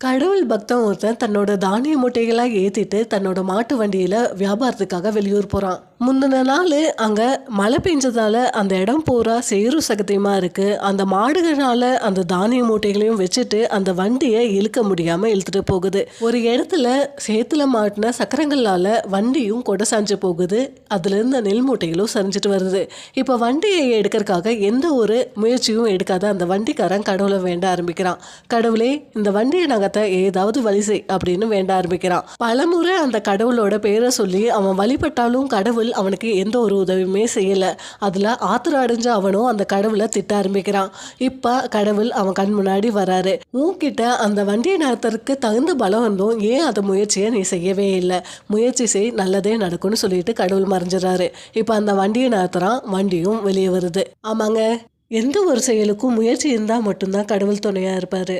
கடவுள் பக்தன் ஒருத்தன் தன்னோட தானிய மூட்டைகளா ஏத்திட்டு தன்னோட மாட்டு வண்டியில வியாபாரத்துக்காக வெளியூர் போறான். முந்தின நாள் அங்க மழை பெஞ்சதால அந்த இடம் பூரா சேரும் சகதியுமா இருக்கு. அந்த மாடுகளால அந்த தானிய மூட்டைகளையும் வச்சுட்டு அந்த வண்டியை இழுக்க முடியாம இழுத்துட்டு போகுது. ஒரு இடத்துல சேத்துல மாட்டின சக்கரங்களால வண்டியும் கொடை சாஞ்சு போகுது. அதுல இருந்த நெல் மூட்டைகளும் சரிஞ்சிட்டு வருது. இப்ப வண்டியை எடுக்கிறதுக்காக எந்த ஒரு முயற்சியும் எடுக்காத அந்த வண்டிக்காரன் கடவுளை வேண்ட ஆரம்பிக்கிறான். கடவுளே, இந்த வண்டியை நகர்த்த ஏதாவது வழி செய் அப்படின்னு வேண்ட ஆரம்பிக்கிறான். பலமுறை அந்த கடவுளோட பேரை சொல்லி அவன் வழிபட்டாலும் கடவுள் அவனுக்கு எந்த ஒரு உதவியுமே செய்யல. அதுல ஆத்திர அடைஞ்ச அவனும் அந்த கடவுளை திட்ட ஆரம்பிக்கிறான். இப்ப கடவுள் அவன் கண் முன்னாடி வராரு. உன்கிட்ட அந்த வண்டியை நடத்துறதுக்கு தகுந்த பலம் வந்தும் ஏன் அந்த முயற்சியை நீ செய்யவே இல்லை? முயற்சி செய், நல்லதே நடக்கும்னு சொல்லிட்டு கடவுள் மறைஞ்சிடறாரு. இப்ப அந்த வண்டியை நடத்துறான். வண்டியும் வெளியே வருது. ஆமாங்க, எந்த ஒரு செயலுக்கும் முயற்சி இருந்தா மட்டும்தான் கடவுள் துணையா இருப்பாரு.